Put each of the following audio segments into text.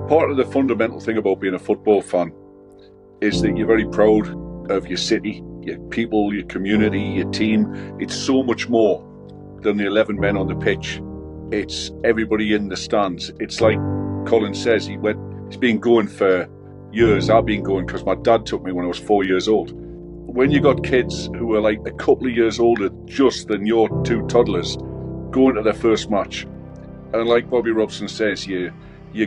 Part of the fundamental thing about being a football fan is that you're very proud of your city, your people, your community, your team. It's so much more than the 11 men on the pitch. It's everybody in the stands. It's like Colin says, he's been going for years. I've been going because my dad took me when I was 4 years old. When you got kids who are like a couple of years older just than your two toddlers going to their first match, and like Bobby Robson says, you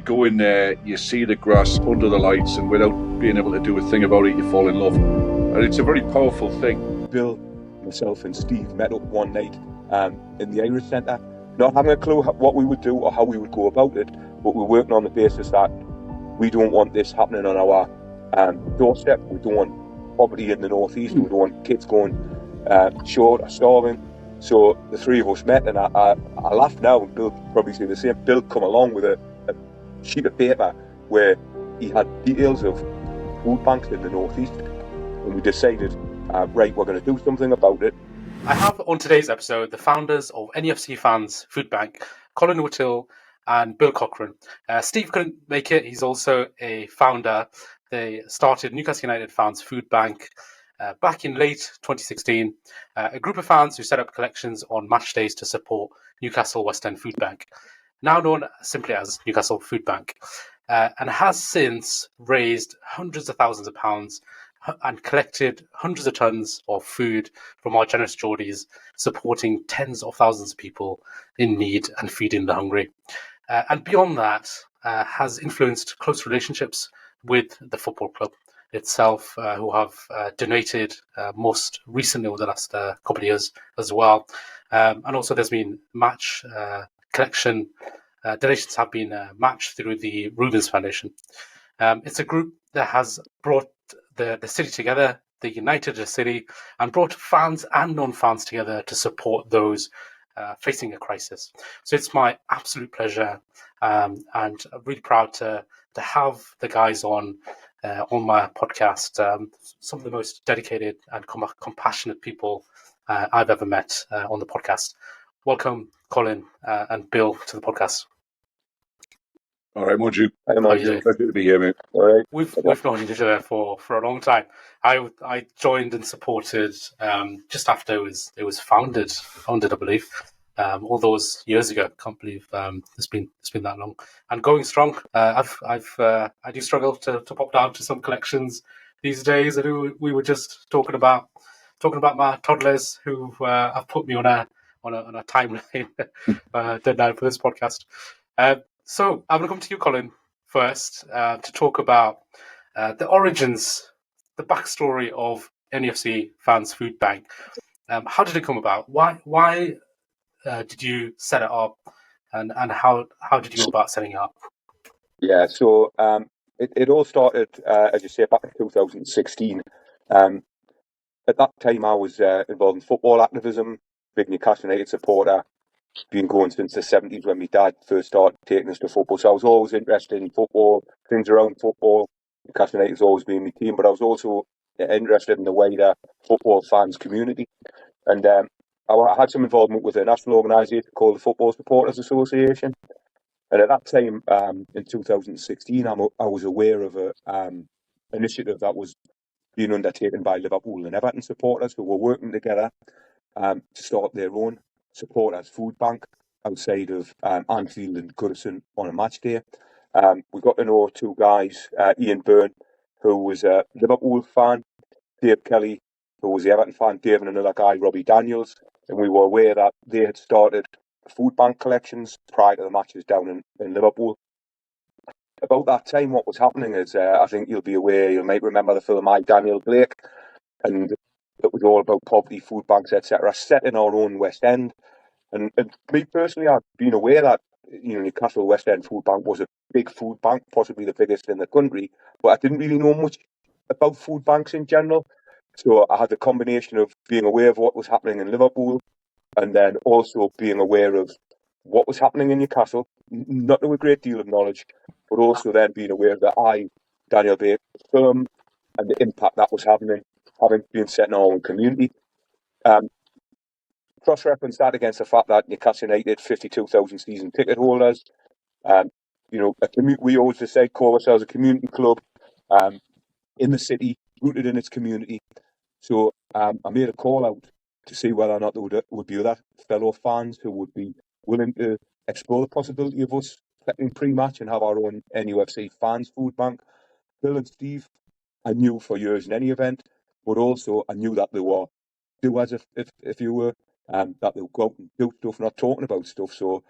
go in there, you see the grass under the lights, and without being able to do a thing about it, you fall in love. And it's a very powerful thing. Bill, myself and Steve met up one night in the Irish Centre, not having a clue what we would do or how we would go about it, but we're working on the basis that we don't want this happening on our doorstep. We don't want poverty in the northeast. We don't want kids going short or starving. So the three of us met, and I laugh now, and Bill probably say the same. Bill come along with a sheet of paper where he had details of food banks in the northeast, and we decided, right, we're going to do something about it. I have on today's episode the founders of NFC Fans Food Bank, Colin Whittle and Bill Cochran. Steve couldn't make it. He's also a founder. They started Newcastle United Fans Food Bank back in late 2016, a group of fans who set up collections on match days to support Newcastle West End Food Bank, now known simply as Newcastle Food Bank, and has since raised hundreds of thousands of pounds and collected hundreds of tons of food from our generous Geordies, supporting tens of thousands of people in need and feeding the hungry. And beyond that, has influenced close relationships with the football club itself, who have donated most recently over the last couple of years as well. And also there's been match collection, donations have been matched through the Rubens Foundation. It's a group that has brought the city together, they united the city and brought fans and non-fans together to support those facing a crisis. So it's my absolute pleasure, and I'm really proud to have the guys on my podcast, some of the most dedicated and compassionate people I've ever met on the podcast. Welcome, Colin and Bill, to the podcast. All right, Moju. Pleasure to be here, mate. All right. We've known each other for a long time. I joined and supported just after it was founded, I believe, all those years ago. Can't believe it's been that long and going strong. I do struggle to pop down to some collections these days. And we were just talking about my toddlers who have put me on a timeline deadline for this podcast. So I'm going to come to you, Colin, first to talk about the origins, the backstory of NFC Fans Food Bank. How did it come about? Why did you set it up, and how did you go about setting it up? Yeah, so it all started, as you say, back in 2016. At that time, I was involved in football activism, big Newcastle United supporter. Been going since the 70s when my dad first started taking us to football. So I was always interested in football, things around football. Newcastle United's always been my team, but I was also interested in the wider football fans community. And I had some involvement with a national organisation called the Football Supporters Association. And at that time, in 2016, I was aware of an initiative that was being undertaken by Liverpool and Everton supporters who were working together to start their own supporters food bank outside of Anfield and Cochran on a match day. We got to know two guys, Ian Byrne, who was a Liverpool fan, Dave Kelly, who was the Everton fan, Dave, and another guy, Robbie Daniels, and we were aware that they had started food bank collections prior to the matches down in Liverpool. About that time, what was happening is, I think you might remember the film I, Daniel Blake, and it was all about poverty, food banks, etc., set in our own West End. And me personally, I've been aware that Newcastle West End Food Bank was a big food bank, possibly the biggest in the country, but I didn't really know much about food banks in general. So I had the combination of being aware of what was happening in Liverpool and then also being aware of what was happening in Newcastle, not to a great deal of knowledge, but also then being aware that Daniel Blake, film and the impact that was having been set in our own community. Cross-reference that against the fact that Newcastle United, 52,000 season ticket holders, we always just say call ourselves a community club in the city, rooted in its community. So I made a call out to see whether or not there would be other fellow fans who would be willing to explore the possibility of us collecting pre-match and have our own NUFC Fans Food Bank. Bill and Steve, I knew for years in any event, but also I knew that they were doers, if you were, that they would go out and do stuff, not talking about stuff. So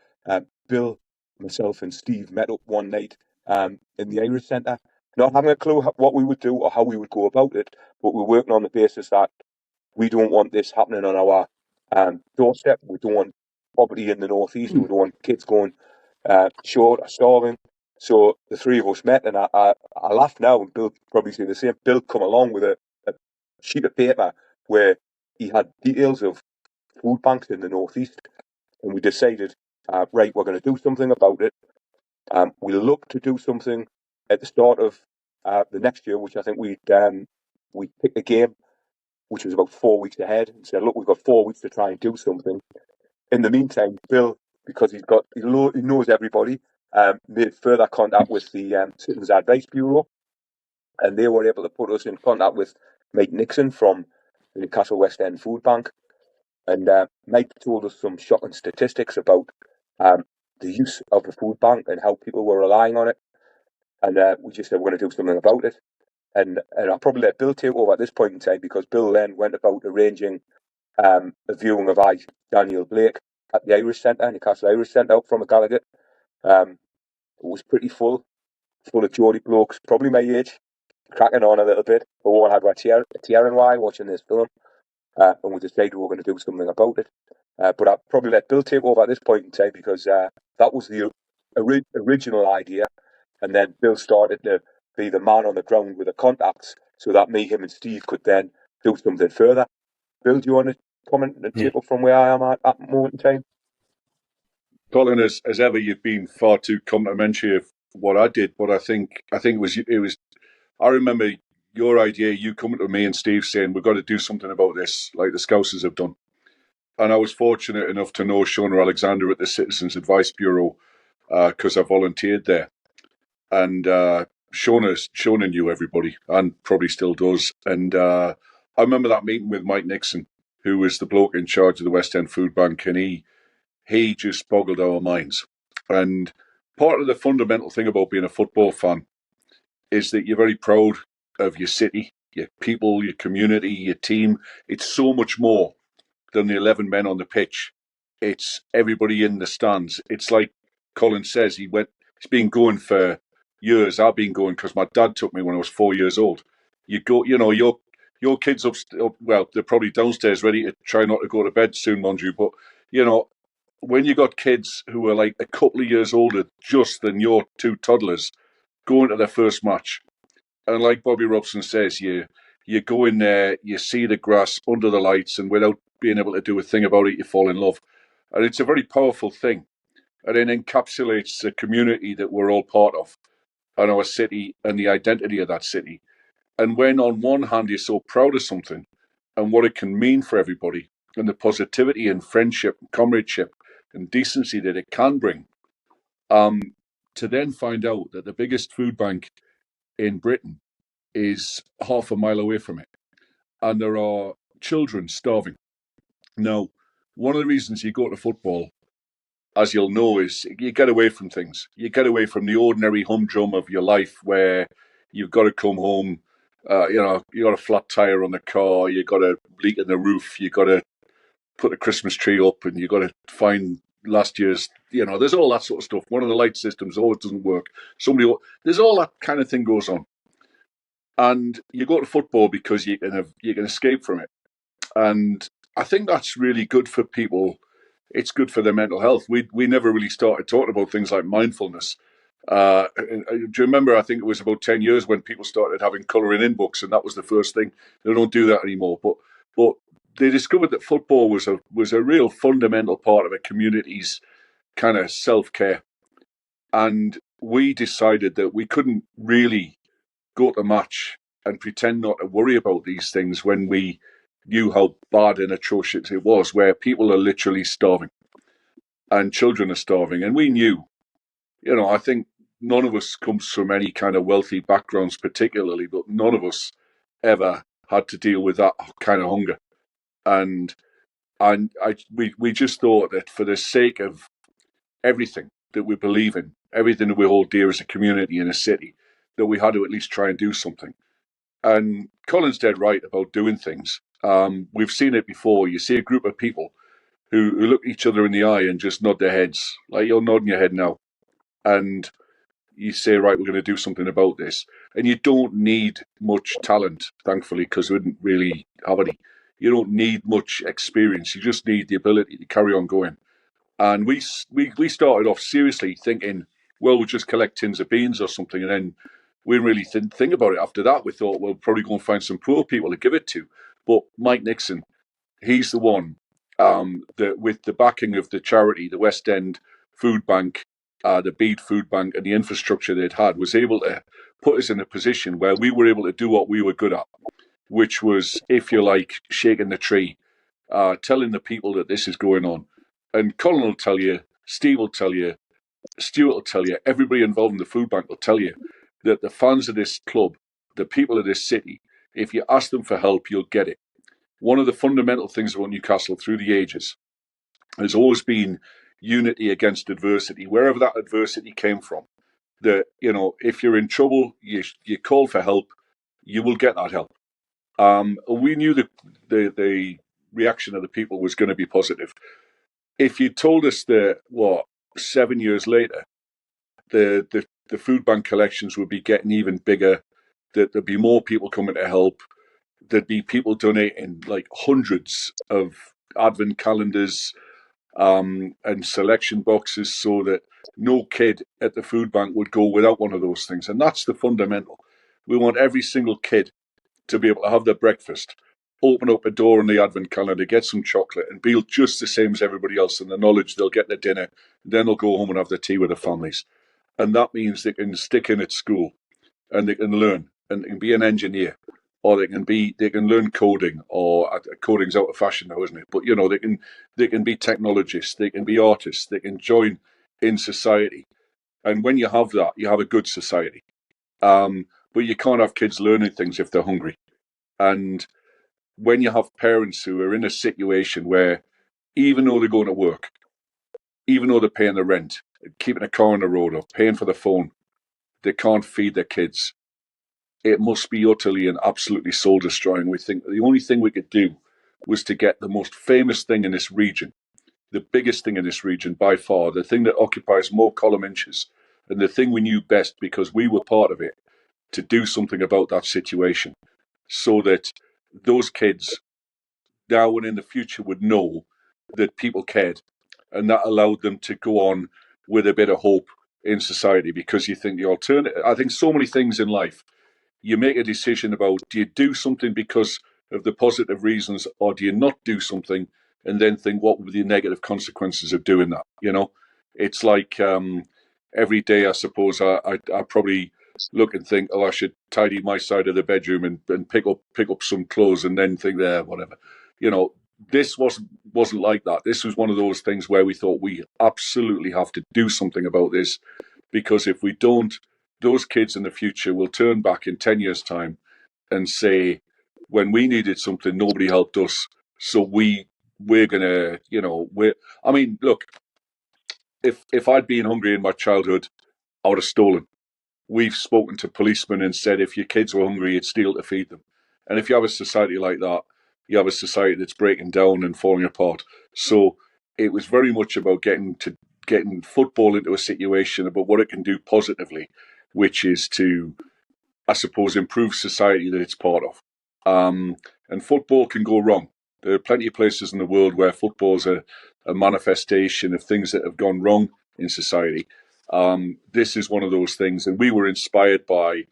Bill, myself, and Steve met up one night in the Irish Centre, not having a clue what we would do or how we would go about it, but we're working on the basis that we don't want this happening on our doorstep. We don't want poverty in the northeast. We don't want kids going short or starving. So the three of us met, and I laugh now, and Bill probably say the same. Bill come along with a sheet of paper where he had details of food banks in the northeast, and we decided, right, we're going to do something about it. We looked to do something at the start of the next year, which I think we picked a game which was about 4 weeks ahead, and said, look, we've got 4 weeks to try and do something. In the meantime, Bill, because he knows everybody, made further contact with the Citizens Advice Bureau, and they were able to put us in contact with Mike Nixon from the Newcastle West End Food Bank. And Mike told us some shocking statistics about the use of the food bank and how people were relying on it. And we just said, we're going to do something about it. And I'll probably let Bill take over at this point in time, because Bill then went about arranging a viewing of Daniel Blake at the Irish Centre, Newcastle Irish Centre, up from a Gallagher. It was pretty full of Geordie blokes, probably my age, cracking on a little bit. But all had tearing why watching this film, and we decided we were going to do something about it. But I'll probably let Bill take over at this point in time, because that was the original idea, and then Bill started to be the man on the ground with the contacts, so that me, him, and Steve could then do something further. Bill, do you want to comment and take up from where I am at that moment in time? Colin, as ever, you've been far too complimentary of what I did, but I think it was. I remember your idea. You coming to me and Steve saying we've got to do something about this, like the Scousers have done. And I was fortunate enough to know Shona Alexander at the Citizens Advice Bureau because I volunteered there. And Shona knew everybody and probably still does. And I remember that meeting with Mike Nixon, who was the bloke in charge of the West End Food Bank, and he just boggled our minds. And part of the fundamental thing about being a football fan is that you're very proud of your city, your people, your community, your team. It's so much more than the 11 men on the pitch. It's everybody in the stands. It's like Colin says, he's been going for years. I've been going because my dad took me when I was 4 years old. You go, your kids well, they're probably downstairs ready to try not to go to bed soon, mind you. But, when you got kids who are like a couple of years older just than your two toddlers going to their first match, and like Bobby Robson says, you go in there, you see the grass under the lights, and without being able to do a thing about it, you fall in love. And it's a very powerful thing. And it encapsulates the community that we're all part of, and our city, and the identity of that city. And when on one hand you're so proud of something and what it can mean for everybody, and the positivity and friendship and comradeship and decency that it can bring, to then find out that the biggest food bank in Britain is half a mile away from it, and there are children starving. Now, one of the reasons you go to football, as you'll know, is you get away from things. You get away from the ordinary humdrum of your life, where you've got to come home, you got a flat tire on the car, you got a leak in the roof, you got to put the Christmas tree up, and you got to find last year's, there's all that sort of stuff. One of the light systems always doesn't work. There's all that kind of thing goes on. And you go to football because you can escape from it. And I think that's really good for people. It's good for their mental health. We never really started talking about things like mindfulness. Do you remember, I think it was about 10 years when people started having colouring in books, and that was the first thing. They don't do that anymore. But they discovered that football was a real fundamental part of a community's kind of self-care. And we decided that we couldn't really go to match and pretend not to worry about these things when we knew how bad and atrocious it was, where people are literally starving and children are starving. And we knew, I think none of us comes from any kind of wealthy backgrounds particularly, but none of us ever had to deal with that kind of hunger. And we just thought that for the sake of everything that we believe in, everything that we hold dear as a community in a city, that we had to at least try and do something. And Colin's dead right about doing things. We've seen it before. You see a group of people who look each other in the eye and just nod their heads, like you're nodding your head now. And you say, right, we're going to do something about this. And you don't need much talent, thankfully, because we didn't really have any. You don't need much experience. You just need the ability to carry on going. And we started off seriously thinking, well, we'll just collect tins of beans or something. And then we didn't really think about it after that. We thought, well, we'll probably go and find some poor people to give it to. But Mike Nixon, he's the one that with the backing of the charity, the West End Food Bank, the Bede Food Bank, and the infrastructure they'd had, was able to put us in a position where we were able to do what we were good at, which was, if you like, shaking the tree, telling the people that this is going on. And Colin will tell you, Steve will tell you, Stuart will tell you, everybody involved in the food bank will tell you that the fans of this club, the people of this city, if you ask them for help, you'll get it. One of the fundamental things about Newcastle through the ages has always been unity against adversity, wherever that adversity came from. That, you know, if you're in trouble, you call for help, you will get that help. We knew the reaction of the people was going to be positive. If you told us that, 7 years later, the food bank collections would be getting even bigger, that there'd be more people coming to help, there'd be people donating like hundreds of advent calendars and selection boxes so that no kid at the food bank would go without one of those things. And that's the fundamental. We want every single kid to be able to have their breakfast, open up a door in the advent calendar, get some chocolate, and be just the same as everybody else in the knowledge they'll get their dinner, then they'll go home and have their tea with their families. And that means they can stick in at school and they can learn and they can be an engineer, or they can learn coding, or coding's out of fashion now, isn't it? But you know, they can be technologists, they can be artists, they can join in society. And when you have that, you have a good society. But you can't have kids learning things if they're hungry. And when you have parents who are in a situation where, even though they're going to work, even though they're paying the rent, keeping a car on the road or paying for the phone, they can't feed their kids. It must be utterly and absolutely soul destroying. We think the only thing we could do was to get the most famous thing in this region, the biggest thing in this region by far, the thing that occupies more column inches, and the thing we knew best because we were part of it, to do something about that situation so that those kids now and in the future would know that people cared, and that allowed them to go on with a bit of hope in society. Because you think the alternative, I think so many things in life, you make a decision about, do you do something because of the positive reasons, or do you not do something and then think what would be the negative consequences of doing that? You know, it's like every day, I suppose I probably look and think, oh, I should tidy my side of the bedroom and pick up some clothes, and then think, there, whatever. You know, this wasn't like that. This was one of those things where we thought we absolutely have to do something about this, because if we don't, those kids in the future will turn back in 10 years' time and say, when we needed something, nobody helped us. So we're gonna, you know, I mean, look, if I'd been hungry in my childhood, I would have stolen. We've spoken to policemen and said, if your kids were hungry, you'd steal to feed them. And if you have a society like that, you have a society that's breaking down and falling apart. So it was very much about getting football into a situation about what it can do positively, which is to, I suppose, improve society that it's part of. And football can go wrong. There are plenty of places in the world where football's a manifestation of things that have gone wrong in society. This is one of those things, and we were inspired by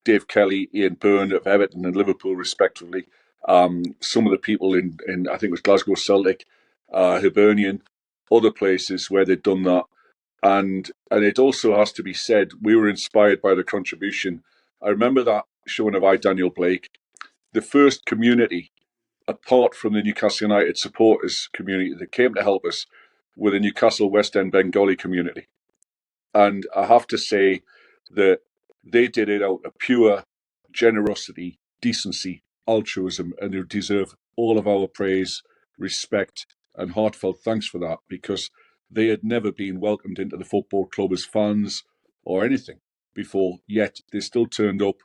Dave Kelly, Ian Byrne of Everton and Liverpool, respectively. Some of the people in I think it was Glasgow Celtic, Hibernian, other places where they'd done that. And it also has to be said, we were inspired by the contribution. I remember that showing of I, Daniel Blake, the first community, apart from the Newcastle United supporters community that came to help us, were the Newcastle West End Bengali community. And I have to say that they did it out of pure generosity, decency, altruism, and they deserve all of our praise, respect, and heartfelt thanks for that, because they had never been welcomed into the football club as fans or anything before, yet they still turned up.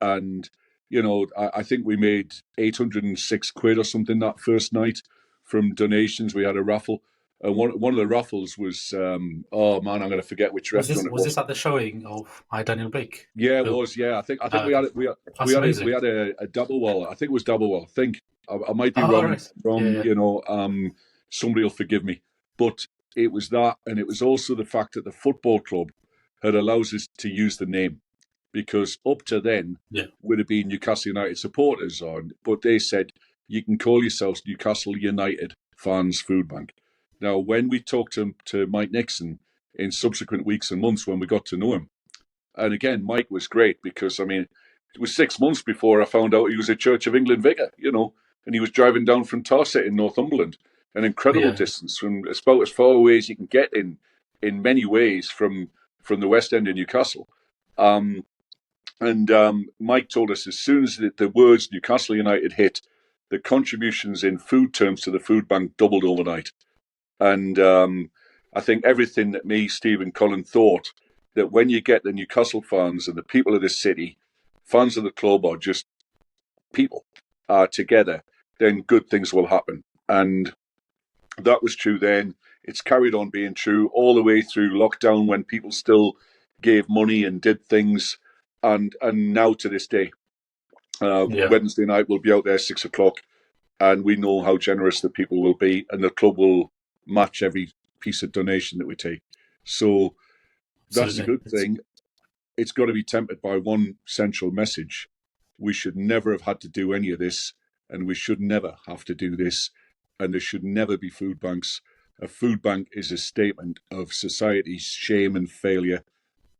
And, I think we made 806 quid or something that first night from donations. We had a raffle. And one of the raffles was, oh man, I'm going to forget which restaurant it was. Was this at the showing of I Daniel Blake? Yeah, it was. Yeah, I think we had a double well. I think it was double well. I think I might be wrong. Right. Wrong. Yeah. Somebody will forgive me, but it was that, and it was also the fact that the football club had allowed us to use the name, because up to then would have been Newcastle United supporters on, but they said you can call yourselves Newcastle United Fans Food Bank. Now, when we talked to Mike Nixon in subsequent weeks and months, when we got to know him. And again, Mike was great, because, it was 6 months before I found out he was a Church of England vicar, and he was driving down from Tarset in Northumberland, an incredible distance, from about as far away as you can get in many ways from the West End of Newcastle. Mike told us as soon as the words Newcastle United hit, the contributions in food terms to the food bank doubled overnight. And I think everything that me, Steve, and Colin thought, that when you get the Newcastle fans and the people of the city, fans of the club, or just people together, then good things will happen. And that was true then. It's carried on being true all the way through lockdown, when people still gave money and did things, and now to this day. Wednesday night we'll be out there 6 o'clock, and we know how generous the people will be, and the club will match every piece of donation that we take. So that's a good thing. It's got to be tempered by one central message. We should never have had to do any of this, and we should never have to do this, and there should never be food banks. A food bank is a statement of society's shame and failure.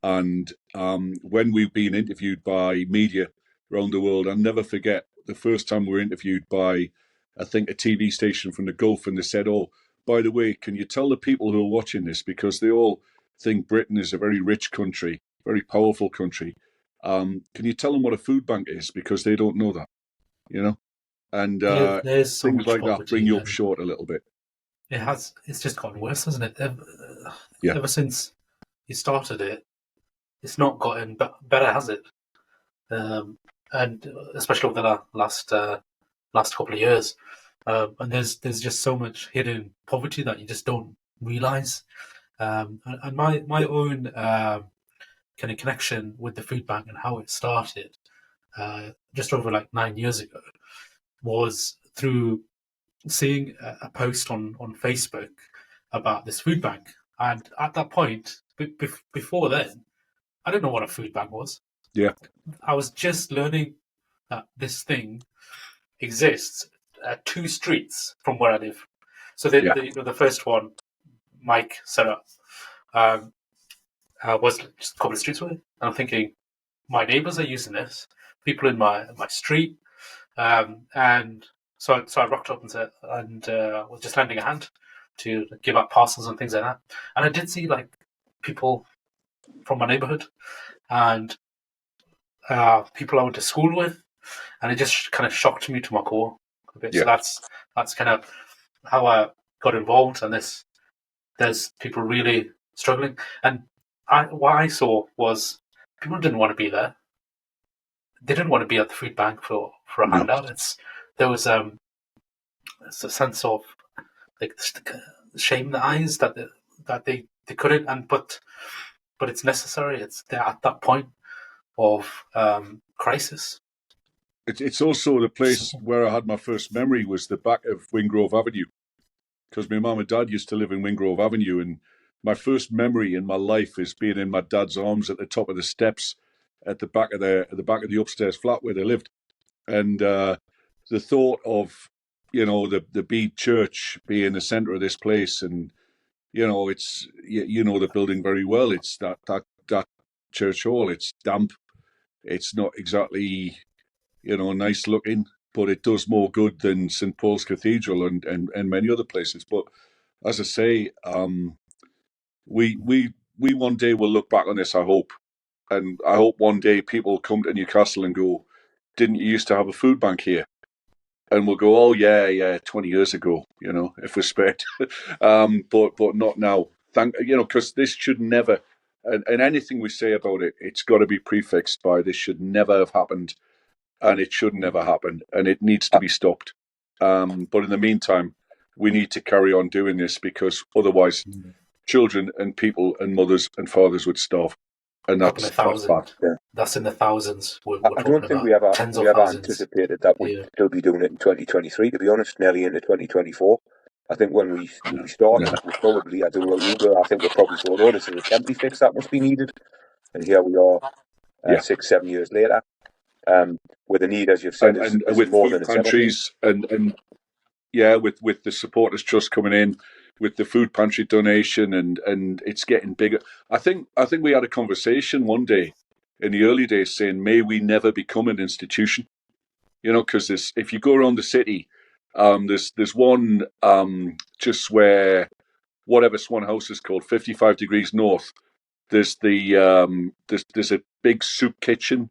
And when we've been interviewed by media around the world, I'll never forget the first time we were interviewed by, I think, a TV station from the Gulf, and they said, "Oh, by the way, can you tell the people who are watching this, because they all think Britain is a very rich country, very powerful country, can you tell them what a food bank is, because they don't know that, And there's so things like that bring you up short a little bit. It's just gotten worse, hasn't it? Ever since you started it, it's not gotten better, has it? And especially over the last couple of years. And there's just so much hidden poverty that you just don't realise. And my own kind of connection with the food bank and how it started just over 9 years ago was through seeing a post on Facebook about this food bank. And at that point, before then, I didn't know what a food bank was. Yeah. I was just learning that this thing exists 2 streets from where I live. So the first one Mike set up was just a couple of streets away. And I'm thinking, my neighbours are using this, people in my street. And so I rocked up and was just lending a hand to give out parcels and things like that. And I did see people from my neighbourhood and people I went to school with, and it just kind of shocked me to my core a bit. Yeah. So that's kind of how I got involved, and there's people really struggling. And what I saw was people didn't want to be there. They didn't want to be at the food bank for a handout. There was it's a sense of shame in the eyes that they couldn't, but it's necessary. They're at that point of crisis. It's also the place where I had my first memory, was the back of Wingrove Avenue, because my mum and dad used to live in Wingrove Avenue, and my first memory in my life is being in my dad's arms at the top of the steps at the back of the upstairs flat where they lived, and the thought of the Bede Church being the centre of this place, and it's the building very well. It's that church hall. It's damp. It's not exactly nice looking, but it does more good than St Paul's Cathedral and many other places. But as I say, we we one day will look back on this, I hope. And I hope one day people come to Newcastle and go, didn't you used to have a food bank here? And we'll go, oh, yeah, 20 years ago, if we're spared. But not now. Because this should never, and anything we say about it, it's got to be prefixed by this should never have happened, and it should never happen, and it needs to be stopped. But in the meantime, we need to carry on doing this, because otherwise children and people and mothers and fathers would starve. And that's bad. Yeah. That's in the thousands. I don't think we ever anticipated that we'd still be doing it in 2023, to be honest, nearly into 2024. I think when we started, we probably, I don't know what you were, I think we probably thought, oh, this is a temporary fix that must be needed. And here we are 6-7 years later, with the need, as you've said, is with more food than pantries and with the supporters trust coming in, with the food pantry donation, and it's getting bigger. I think we had a conversation one day in the early days saying, may we never become an institution, because if you go around the city, there's one just where whatever Swan House is called, 55 degrees north. There's there's a big soup kitchen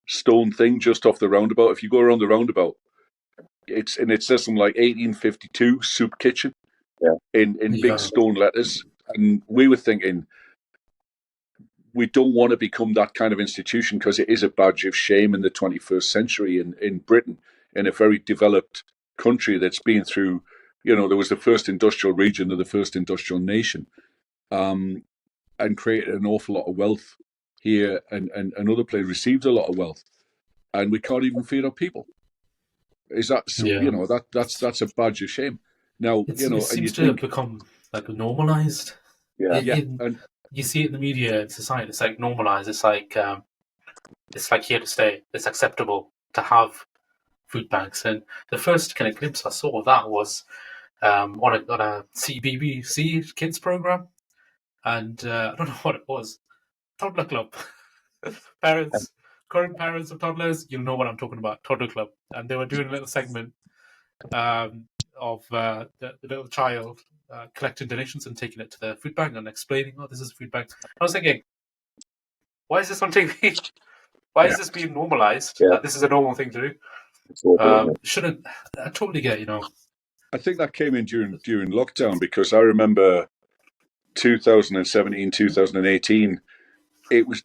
stone thing just off the roundabout. If you go around the roundabout, it says something like 1852 soup kitchen in big stone letters. And we were thinking, we don't want to become that kind of institution, because it is a badge of shame in the 21st century in Britain, in a very developed country that's been through, there was the first industrial region of the first industrial nation, and created an awful lot of wealth here, and other places received a lot of wealth, and we can't even feed our people. Is that that's a badge of shame? Now it seems to have become like normalized. And you see it in the media, in society. It's like normalized. It's like here to stay. It's acceptable to have food banks. And the first kind of glimpse I saw of that was on a CBBC kids program, and I don't know what it was. Toddler club. Current parents of toddlers, you'll know what I'm talking about. Toddler club, and they were doing a little segment of the little child collecting donations and taking it to the food bank and explaining, oh, this is a food bank. I was thinking, why is this on TV? Why is this being normalized? That this is a normal thing to do. Shouldn't I totally get, I think that came in during lockdown, because I remember 2017, 2018. It was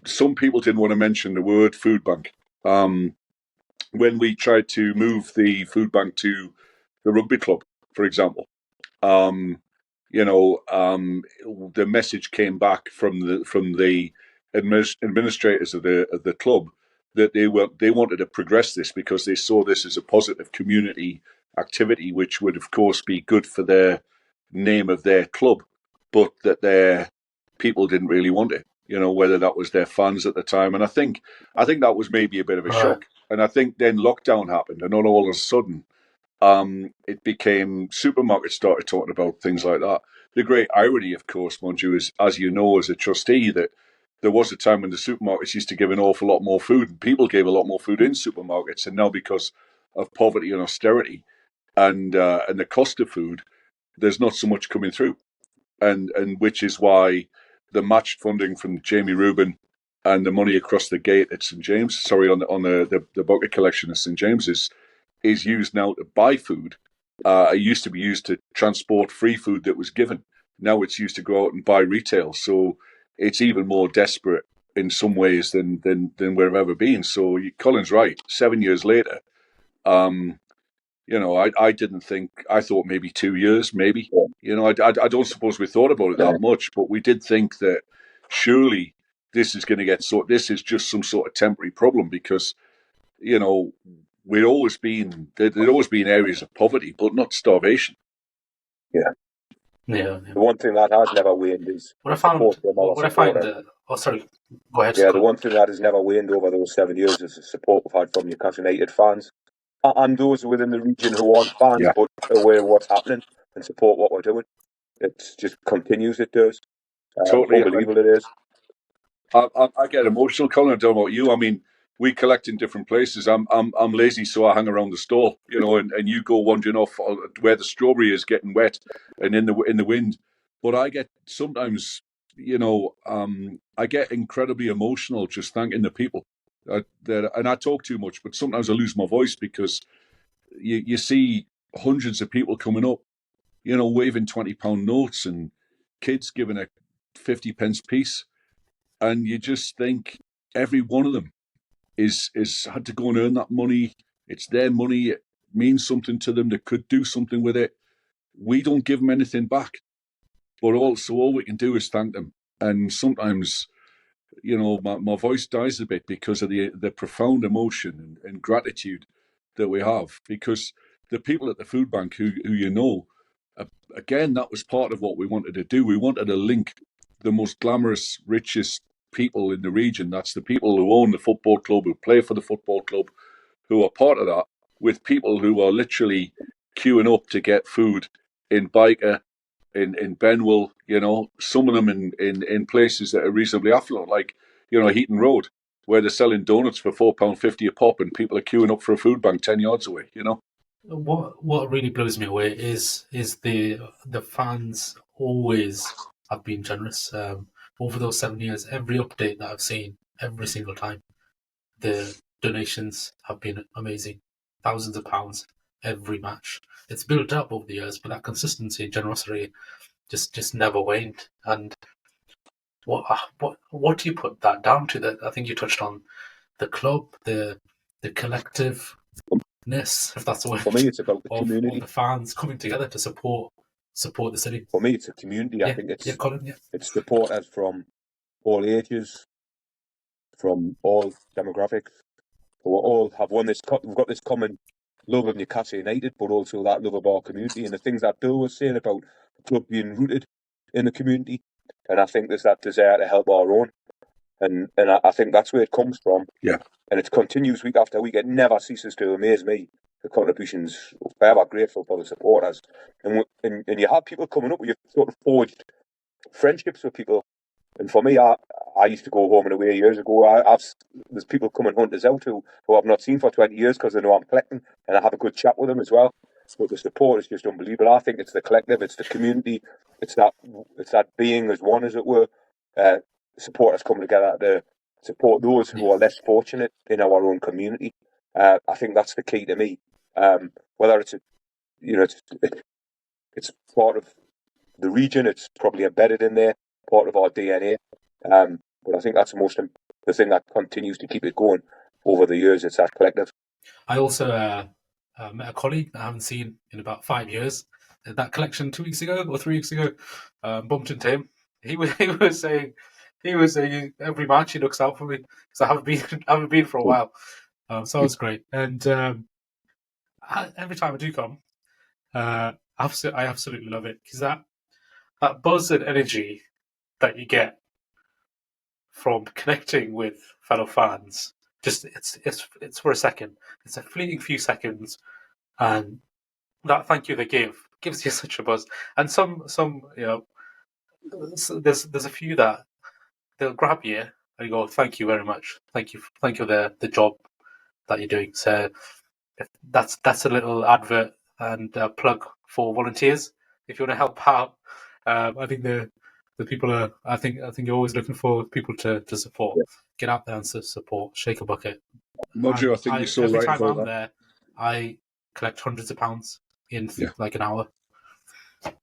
some people didn't want to mention the word food bank. When we tried to move the food bank to the rugby club, for example, the message came back from the administrators of the club that they wanted to progress this, because they saw this as a positive community activity, which would of course be good for their name of their club, but that their people didn't really want it. Whether that was their fans at the time, and I think that was maybe a bit of a shock. And I think then lockdown happened, and all of a sudden, it became supermarkets started talking about things like that. The great irony, of course, mind you, is, as you know, as a trustee, that there was a time when the supermarkets used to give an awful lot more food, and people gave a lot more food in supermarkets, and now because of poverty and austerity and the cost of food, there's not so much coming through, and which is why the matched funding from Jamie Rubin and the money across the gate at St James, on the bucket collection at St James's, is used now to buy food. It used to be used to transport free food that was given. Now it's used to go out and buy retail. So it's even more desperate in some ways than we've ever been. So Colin's right. 7 years later, I didn't think. I thought maybe 2 years, maybe. I don't suppose we thought about it that much, but we did think that surely this is going to get sorted. This is just some sort of temporary problem, because there'd always been areas of poverty, but not starvation. Yeah. The one thing that has never waned is oh, sorry, go ahead. Yeah, the one thing that has never waned over those 7 years is the support we've had from Newcastle United fans and those within the region who aren't fans but aware of what's happening and support what we're doing. It just continues. It does. Totally unbelievable. It is. I get emotional, Colin. I don't know about you. I mean, we collect in different places. I'm lazy, so I hang around the stall, and you go wandering off where the strawberry is getting wet and in the wind. But I get sometimes I get incredibly emotional just thanking the people. And I talk too much, but sometimes I lose my voice because you see hundreds of people coming up, waving £20 notes and kids giving a 50 pence piece. And you just think every one of them is had to go and earn that money. It's their money. It means something to them. They could do something with it. We don't give them anything back. But all we can do is thank them. And sometimes, my voice dies a bit because of the profound emotion and gratitude that we have. Because the people at the food bank who again, that was part of what we wanted to do. We wanted to link the most glamorous, richest people in the region. That's the people who own the football club, who play for the football club, who are part of that, with people who are literally queuing up to get food in Byker, in Benwell, some of them in places that are reasonably affluent, like, Heaton Road, where they're selling donuts for £4.50 a pop and people are queuing up for a food bank 10 yards away, What really blows me away is the fans always have been generous. Over those 7 years, every update that I've seen, every single time, the donations have been amazing. Thousands of pounds every match. It's built up over the years, but that consistency and generosity just never waned. And what do you put that down to? That I think you touched on the club, the collectiveness, if that's the word. For me, it's about the of community. the fans coming together to support the city. For me, it's a community. I think it's Colin, it's supporters from all ages, from all demographics. We all have we've got this common love of Newcastle United, but also that love of our community and the things that Bill was saying about the club being rooted in the community. And I think there's that desire to help our own. And I think that's where it comes from. Yeah. And it continues week after week. It never ceases to amaze me. The contributions, forever grateful for the supporters. And you have people coming up, you've sort of forged friendships with people. And for me, I used to go home and away years ago. There's people coming hunters out who I've not seen for 20 years because they know I'm collecting, and I have a good chat with them as well. But the support is just unbelievable. I think it's the collective, it's the community, it's that being as one, as it were. Supporters come together to support those who are less fortunate in our own community. I think that's the key to me. Whether it's it's part of the region, it's probably embedded in there, part of our DNA. But I think that's the thing that continues to keep it going over the years. It's that collective. I also met a colleague that I haven't seen in about 5 years. At that collection 2 weeks ago or 3 weeks ago, bumped into him. He was saying every match he looks out for me because I haven't been for a while. So it was great. And every time I do come, I absolutely love it because that buzz and energy that you get from connecting with fellow fans, just it's for a second. It's a fleeting few seconds, and that thank you they gives you such a buzz. And some there's a few that they'll grab you and you go, thank you very much, thank you the job that you're doing. So that's a little advert and a plug for volunteers if you want to help out. I think the people are. I think you're always looking for people to support. Yeah. Get out there and support. Shake a bucket. Roger, I think you're so right about that. Every time I'm there, I collect hundreds of pounds in like an hour.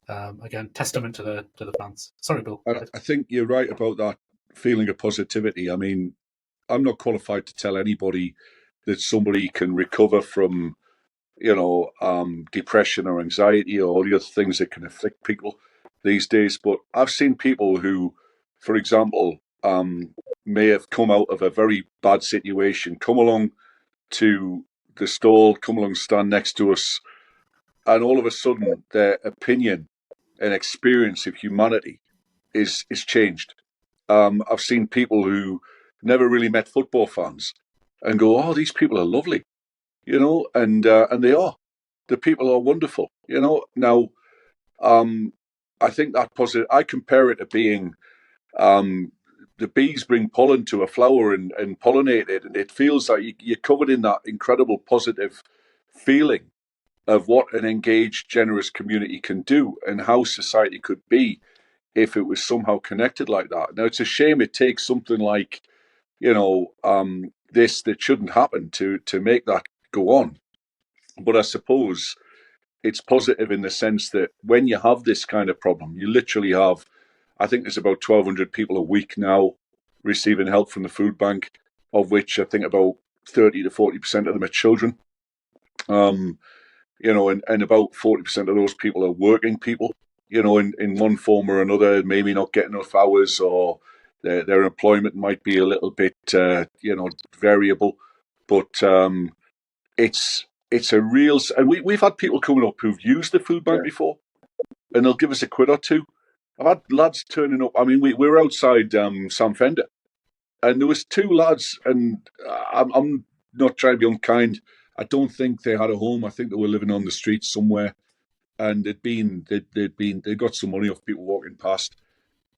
Again, testament to the fans. Sorry, Bill. I think you're right about that feeling of positivity. I mean, I'm not qualified to tell anybody that somebody can recover from, depression or anxiety or all the other things that can afflict people these days. But I've seen people who, for example, may have come out of a very bad situation, come along to the stall, come along, stand next to us, and all of a sudden their opinion and experience of humanity is changed. I've seen people who never really met football fans and go, "Oh, these people are lovely," and they are. The people are wonderful, Now, I think that positive. I compare it to being the bees bring pollen to a flower and pollinate it, and it feels like you're covered in that incredible positive feeling of what an engaged, generous community can do and how society could be if it was somehow connected like that. Now, it's a shame it takes something like, this that shouldn't happen to make that go on. But I suppose it's positive in the sense that when you have this kind of problem, you literally have, I think there's about 1,200 people a week now receiving help from the food bank, of which I think about 30 to 40% of them are children. And about 40% of those people are working people, in one form or another, maybe not getting enough hours, or their employment might be a little bit, variable. But it's a real, and we've had people coming up who've used the food bank before, and they'll give us a quid or two. I've had lads turning up. I mean, we were outside Sam Fender, and there was two lads, and I'm not trying to be unkind. I don't think they had a home. I think they were living on the streets somewhere, and they got some money off people walking past,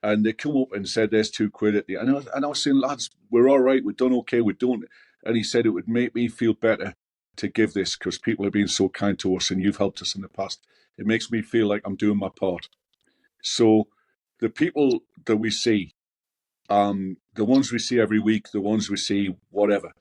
and they come up and said, "There's 2 quid at the." And I was saying, "Lads, we're all right. We've done okay. We're doing it." And he said it would make me feel better to give this because people have been so kind to us, and you've helped us in the past. It makes me feel like I'm doing my part. So the people that we see, the ones we see every week, the ones we see whatever,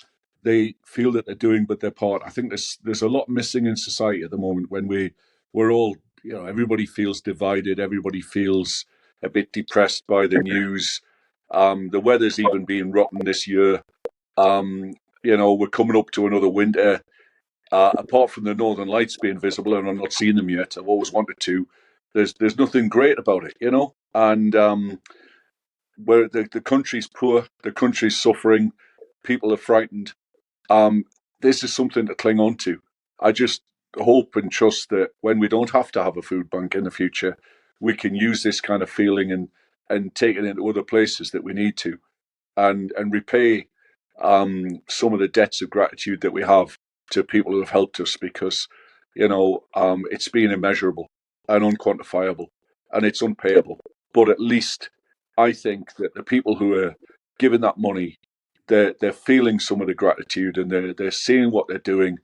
they feel that they're doing but their part. I think there's a lot missing in society at the moment when we're all, everybody feels divided, everybody feels a bit depressed by the news. The weather's even been rotten this year. We're coming up to another winter. Apart from the Northern Lights being visible, and I'm not seeing them yet, I've always wanted to. There's nothing great about it, and where the country's poor, the country's suffering, people are frightened. This is something to cling on to. I just hope and trust that when we don't have to have a food bank in the future, we can use this kind of feeling and take it into other places that we need to, and repay some of the debts of gratitude that we have to people who have helped us, because it's been immeasurable and unquantifiable, and it's unpayable. But at least I think that the people who are giving that money, they're feeling some of the gratitude, and they're seeing what they're doing,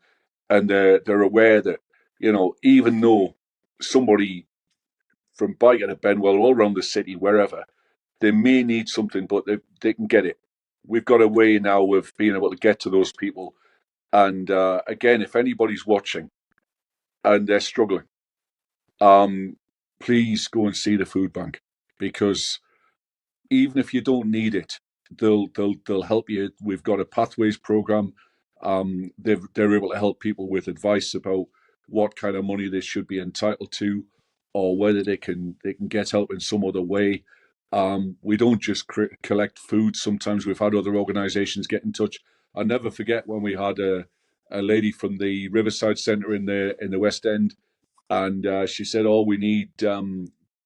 and they're aware that even though somebody from Biker to Benwell, all around the city, wherever, they may need something, but they can get it. We've got a way now of being able to get to those people. And again, if anybody's watching and they're struggling, please go and see the food bank, because even if you don't need it, they'll help you. We've got a pathways program. They're able to help people with advice about what kind of money they should be entitled to, or whether they can get help in some other way. We don't just collect food. Sometimes we've had other organisations get in touch. I'll never forget when we had a lady from the Riverside Centre in the West End, and she said, "Oh, we need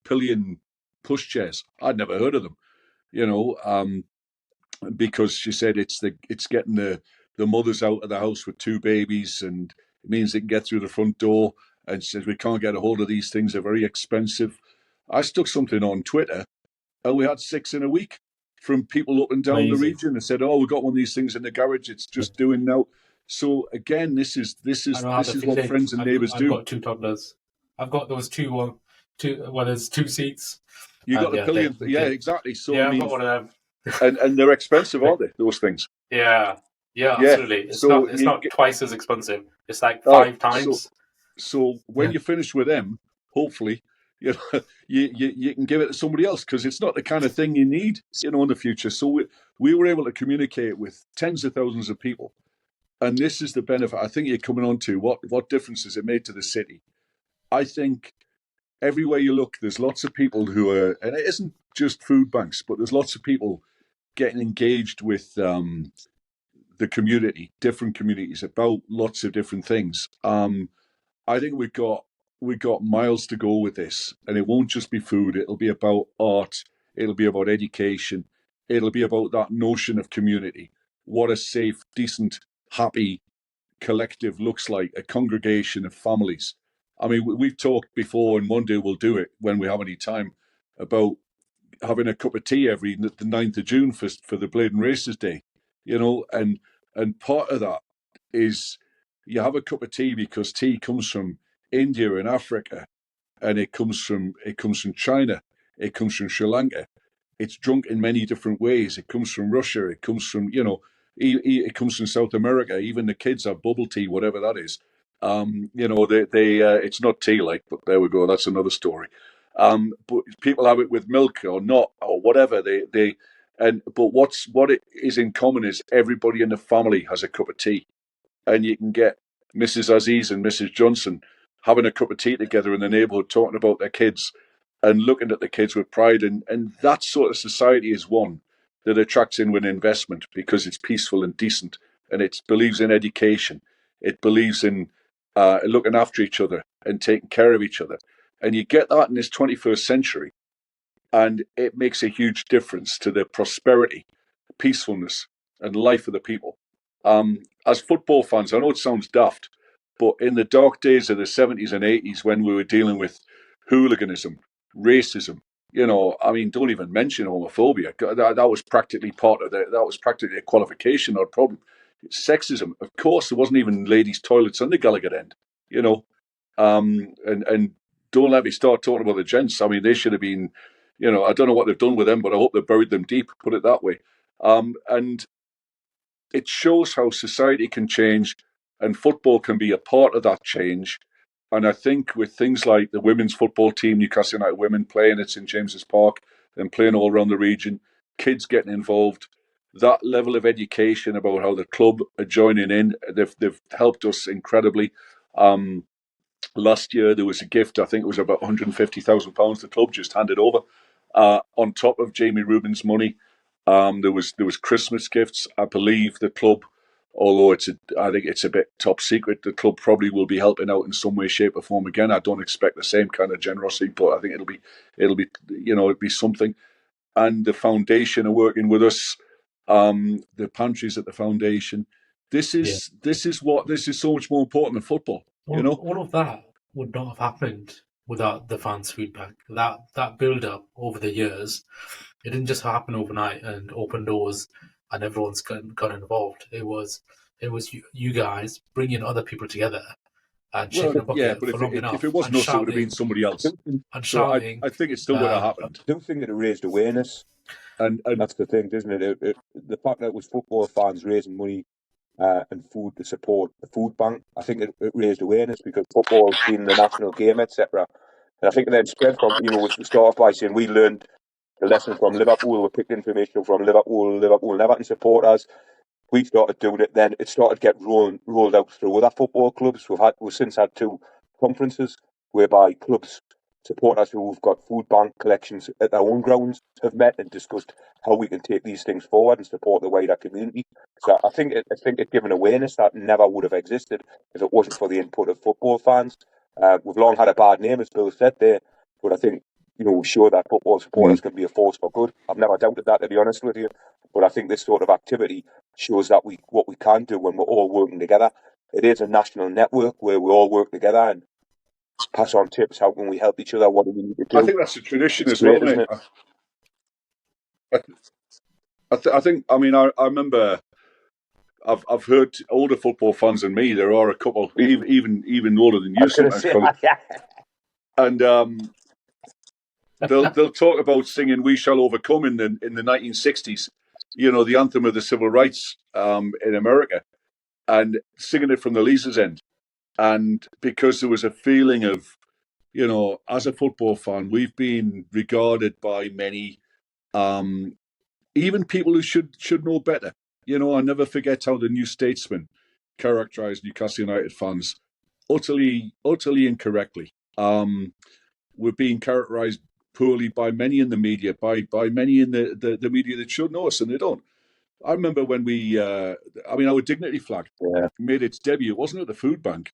pillion pushchairs." I'd never heard of them, because she said it's getting the mothers out of the house with 2 babies, and it means they can get through the front door. And she says we can't get a hold of these things; they're very expensive. I stuck something on Twitter, and we had 6 in a week from people up and down the region, and said, "Oh, we got one of these things in the garage. It's just doing now." So again, this is what friends and neighbours do. I've got 2 toddlers. I've got those two. There's 2 seats. You got the pillion, exactly. So yeah, I mean, I've got one of them, and they're expensive, aren't they? Those things. Yeah, absolutely. It's not twice as expensive. It's like 5 times. So when you finish with them, hopefully, you can give it to somebody else, because it's not the kind of thing you need, in the future. So we were able to communicate with tens of thousands of people, and this is the benefit. I think you're coming on to what difference has it made to the city. I think everywhere you look, there's lots of people who are, and it isn't just food banks, but there's lots of people getting engaged with the community, different communities, about lots of different things. I think we've got miles to go with this, and it won't just be food. It'll be about art. It'll be about education. It'll be about that notion of community. What a safe, decent, happy collective looks like, a congregation of families. I mean, we've talked before, and one day we'll do it when we have any time, about having a cup of tea every the 9th of June for the Blade and Races Day, and part of that is you have a cup of tea because tea comes from India and Africa, and it comes from China. it comes from Sri Lanka. It's drunk in many different ways. It comes from Russia. It comes from, it comes from South America. Even the kids have bubble tea, whatever that is. It's not tea like, but there we go. That's another story. But people have it with milk or not or whatever. But what it is in common is everybody in the family has a cup of tea, and you can get Mrs. Aziz and Mrs. Johnson having a cup of tea together in the neighbourhood, talking about their kids and looking at the kids with pride. And that sort of society is one that attracts in with investment because it's peaceful and decent, and it believes in education. It believes in looking after each other and taking care of each other. And you get that in this 21st century, and it makes a huge difference to the prosperity, peacefulness, and life of the people. As football fans, I know it sounds daft, but in the dark days of the 70s and 80s, when we were dealing with hooliganism, racism, don't even mention homophobia. That was practically that was practically a qualification or a problem. Sexism, of course, there wasn't even ladies' toilets on the Gallagher end, and don't let me start talking about the gents. I mean, they should have been, I don't know what they've done with them, but I hope they've buried them deep, put it that way. And it shows how society can change, and football can be a part of that change. And I think with things like the women's football team, Newcastle United women, playing at St James's Park and playing all around the region, kids getting involved, that level of education about how the club are joining in, they've helped us incredibly. Last year there was a gift, I think it was about £150,000 the club just handed over. On top of Jamie Rubin's money, there was Christmas gifts. I believe the club, although I think it's a bit top secret, the club probably will be helping out in some way, shape, or form again. I don't expect the same kind of generosity, but I think it'll be something. And the foundation are working with us. The pantries at the foundation. This is so much more important than football. All of that would not have happened without the fans' feedback. That build up over the years, it didn't just happen overnight and open doors and everyone's got involved. It was you guys bringing other people together and shaking a bucket for long enough. If it wasn't us, it would have been somebody else. And shouting. I think it still would have happened. I do think that it raised awareness. And that's the thing, isn't it? The fact that it was football fans raising money and food to support the food bank, I think it raised awareness because football's been the national game, etc. And I think it then spread from, we started by saying we learned the lesson from Liverpool, we picked information from Liverpool and Everton supporters. We started doing it, then it started to get rolled out through other football clubs. We've since had 2 conferences whereby clubs, supporters who've got food bank collections at their own grounds have met and discussed how we can take these things forward and support the wider community. So I think it's given awareness that never would have existed if it wasn't for the input of football fans. We've long had a bad name, as Bill said there, but I think we show that football supporters can be a force for good. I've never doubted that, to be honest with you. But I think this sort of activity shows that what we can do when we're all working together. It is a national network where we all work together and pass on tips. How can we help each other? What do we need to do? I think that's a tradition as well, isn't it? I think. I mean, I remember. I've heard older football fans than me. There are a couple, even older than you, sometimes, Colin. And they'll talk about singing "We Shall Overcome" in the 1960s. The anthem of the civil rights in America, and singing it from the Lisa's end. And because there was a feeling of, as a football fan, we've been regarded by many, even people who should know better. I never forget how the New Statesman characterised Newcastle United fans utterly incorrectly. We're being characterised poorly by many in the media, by many in the media that should know us, and they don't. I remember when our dignity flag made its debut. It wasn't at the Food Bank.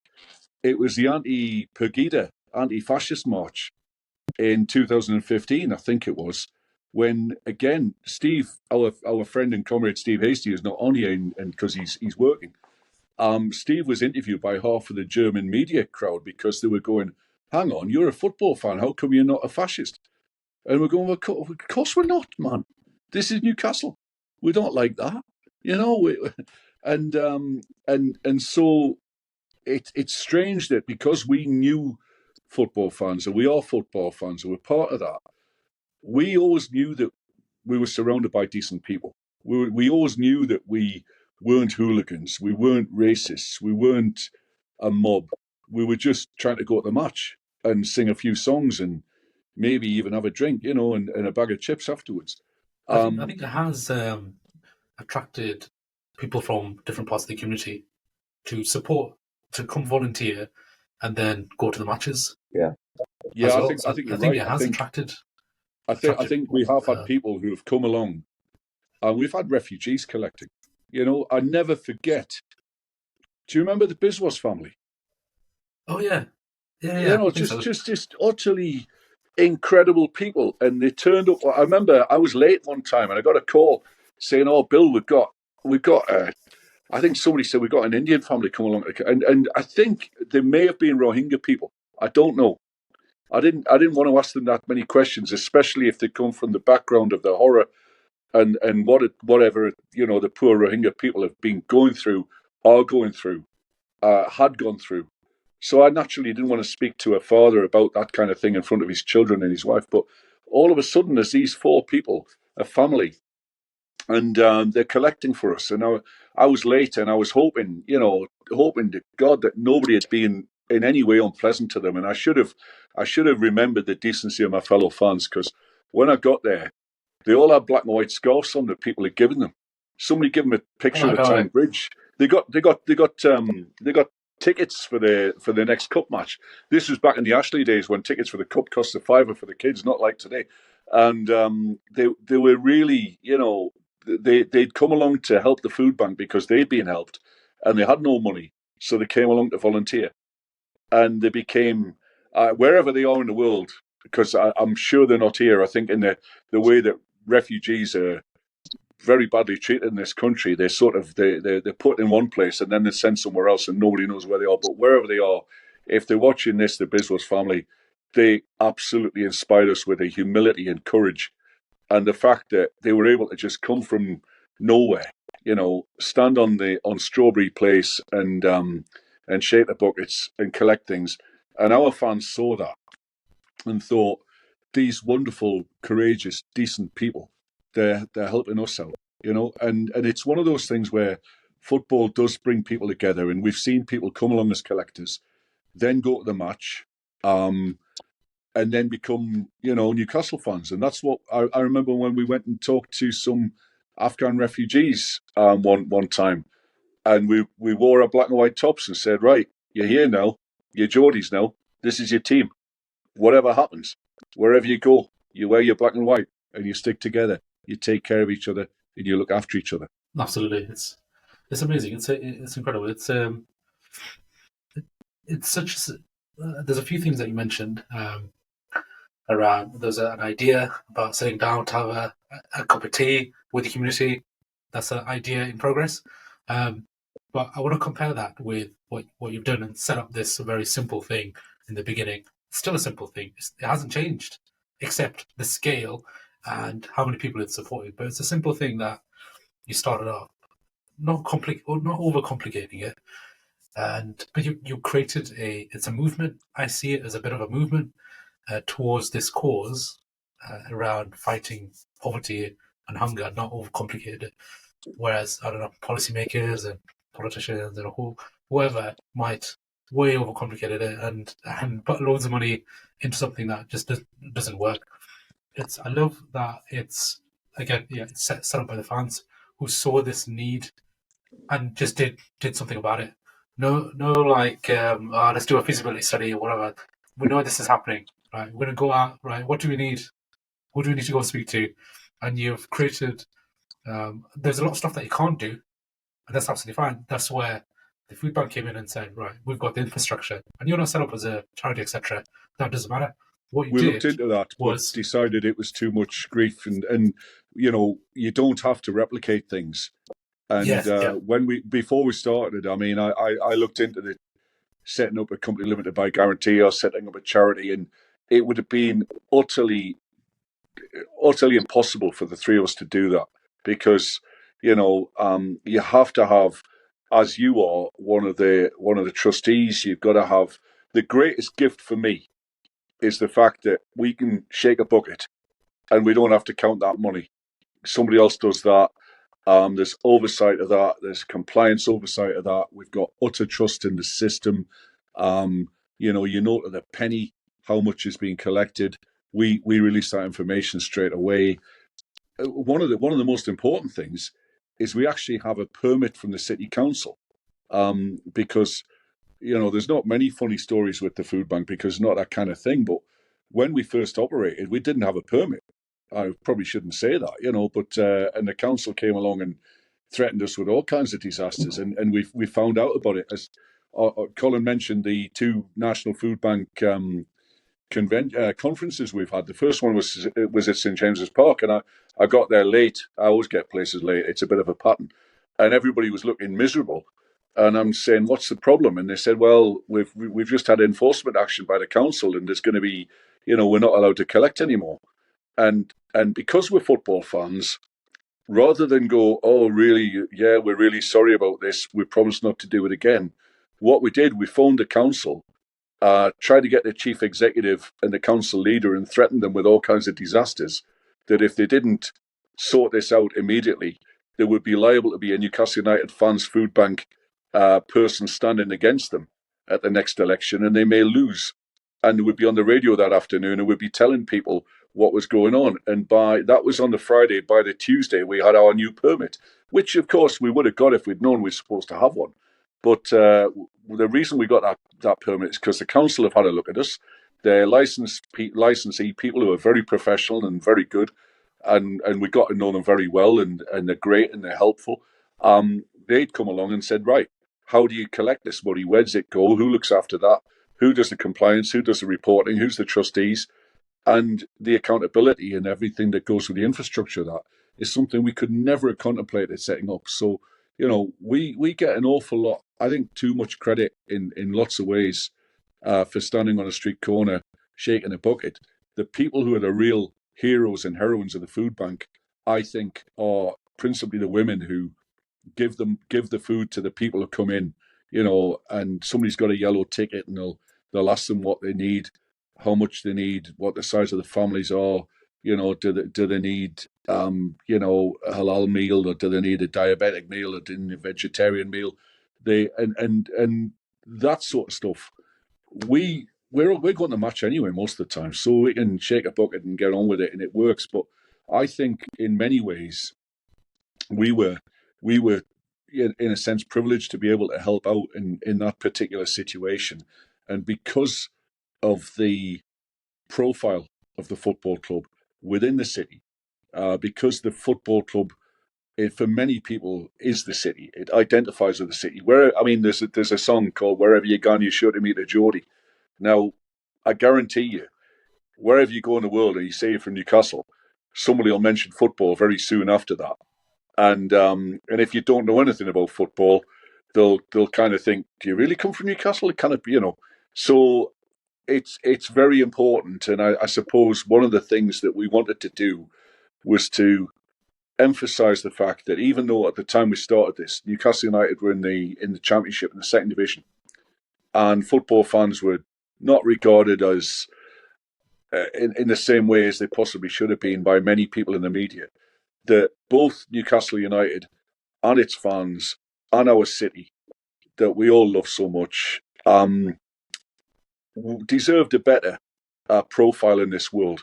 It was the anti-Pegida, anti-fascist march in 2015, I think it was, when, again, Steve, our friend and comrade Steve Hasty, is not on here and because he's working. Steve was interviewed by half of the German media crowd because they were going, hang on, you're a football fan, how come you're not a fascist? And we're going, well, of course we're not, man. This is Newcastle. We don't like that, and so it's strange that because we knew football fans and we are football fans and we're part of that, we always knew that we were surrounded by decent people. We always knew that we weren't hooligans, we weren't racists, we weren't a mob. We were just trying to go to the match and sing a few songs and maybe even have a drink, and a bag of chips afterwards. I think it has attracted people from different parts of the community to support, to come volunteer, and then go to the matches. Yeah, yeah. Well. I think you're think right. it has attracted. I think we have had people who have come along, and we've had refugees collecting. I never forget. Do you remember the Biswas family? Oh yeah, yeah. Just utterly incredible people, and they turned up. I remember I was late one time, and I got a call saying, "Oh, Bill, we've got." I think somebody said we got an Indian family come along, and I think there may have been Rohingya people. I don't know. I didn't want to ask them that many questions, especially if they come from the background of the horror and whatever the poor Rohingya people have been going through, are going through, had gone through. So I naturally didn't want to speak to a father about that kind of thing in front of his children and his wife. But all of a sudden, there's these four people, a family, and they're collecting for us. And I was late, and I was hoping to God that nobody had been in any way unpleasant to them. And I should have remembered the decency of my fellow fans, because when I got there, they all had black and white scarves on that people had given them. Somebody gave them a picture of the town bridge. They got tickets for the next cup match. This was back in the Ashley days when tickets for the cup cost £5 for the kids, not like today. And they were really, they'd come along to help the food bank because they'd been helped, and they had no money, so they came along to volunteer, and they became wherever they are in the world. Because I'm sure they're not here. I think in the way that refugees are very badly treated in this country, they're put in one place and then they're sent somewhere else, and nobody knows where they are. But wherever they are, if they're watching this, the Biswas family, they absolutely inspired us with a humility and courage, and the fact that they were able to just come from nowhere, stand on Strawberry Place and shake the buckets and collect things, and our fans saw that and thought, these wonderful, courageous, decent people, they're helping us out, and it's one of those things where football does bring people together, and we've seen people come along as collectors, then go to the match, and then become, Newcastle fans. And that's what I remember when we went and talked to some Afghan refugees one time, and we wore our black and white tops and said, right, you're here now, you're Geordies now, this is your team. Whatever happens, wherever you go, you wear your black and white and you stick together. You take care of each other and you look after each other. Absolutely, it's amazing. It's incredible. It's such. There's a few things that you mentioned around. There's an idea about sitting down to have a cup of tea with the community. That's an idea in progress. But I want to compare that with what you've done and set up this very simple thing in the beginning. It's still a simple thing. It hasn't changed, except the scale and how many people it's supported. But it's a simple thing that you started off, not overcomplicating it. But you created it's a movement. I see it as a bit of a movement towards this cause around fighting poverty and hunger, not overcomplicated it. Whereas, I don't know, policymakers and politicians and whoever might way overcomplicated it and put loads of money into something that just doesn't work. I love that it's set up by the fans who saw this need and just did something about it. No, like let's do a feasibility study or whatever. We know this is happening, right? We're gonna go out, right? What do we need? Who do we need to go speak to? And you've created. There's a lot of stuff that you can't do, and that's absolutely fine. That's where the food bank came in and said, right, we've got the infrastructure, and you're not set up as a charity, etc. That doesn't matter. What you we did looked into that, but decided it was too much grief, and you don't have to replicate things. And before we started, I mean, I looked into the setting up a company limited by guarantee or setting up a charity, and it would have been utterly impossible for the three of us to do that, because you have to have, as you are one of the trustees, you've got to have, the greatest gift for me is the fact that we can shake a bucket and we don't have to count that money. Somebody else does that. There's oversight of that. There's compliance oversight of that. We've got utter trust in the system. You know to the penny how much is being collected. We release that information straight away. One of the most important things is we actually have a permit from the city council, because there's not many funny stories with the food bank because not that kind of thing. But when we first operated, we didn't have a permit. I probably shouldn't say that, but and the council came along and threatened us with all kinds of disasters, and we found out about it. As Colin mentioned, the two National Food Bank conferences we've had. The first one was at St James's Park, and I got there late. I always get places late. It's a bit of a pattern, and everybody was looking miserable. And I'm saying, what's the problem? And they said, well, we've just had enforcement action by the council, and there's going to be, we're not allowed to collect anymore. And because we're football fans, rather than go, oh, really, yeah, we're really sorry about this, we promise not to do it again. What we did, we phoned the council, tried to get the chief executive and the council leader and threatened them with all kinds of disasters, that if they didn't sort this out immediately, they would be liable to be a Newcastle United Fans Food Bank person standing against them at the next election, and they may lose. And they would be on the radio that afternoon and would be telling people what was going on. And that was on the Friday. By the Tuesday, we had our new permit, which, of course, we would have got if we'd known we were supposed to have one. But the reason we got that permit is because the council have had a look at us. Their licensee people who are very professional and very good, and we got to know them very well, and they're great and they're helpful. They'd come along and said, right, how do you collect this money? Where does it go? Who looks after that? Who does the compliance? Who does the reporting? Who's the trustees? And the accountability and everything that goes with the infrastructure of that is something we could never have contemplated setting up. So, we get an awful lot, I think too much credit in lots of ways for standing on a street corner, shaking a bucket. The people who are the real heroes and heroines of the food bank, I think, are principally the women who give the food to the people who come in, and somebody's got a yellow ticket and they'll ask them what they need, how much they need, what the size of the families are, do they need a halal meal, or do they need a diabetic meal, or do they need a vegetarian meal? And that sort of stuff. We're going to match anyway most of the time, so we can shake a bucket and get on with it, and it works. But I think in many ways we were in a sense privileged to be able to help out in that particular situation. And because of the profile of the football club within the city, because the football club, for many people, is the city. It identifies with the city. There's a song called "Wherever You Gone, You Sure to Meet a Geordie." Now, I guarantee you, wherever you go in the world and you say you're from Newcastle, somebody will mention football very soon after that. And if you don't know anything about football, they'll kind of think, "Do you really come from Newcastle?" It kind of, So it's very important, and I suppose one of the things that we wanted to do was to emphasise the fact that even though at the time we started this, Newcastle United were in the Championship in the second division, and football fans were not regarded as in the same way as they possibly should have been by many people in the media, that both Newcastle United and its fans and our city that we all love so much deserved a better profile in this world.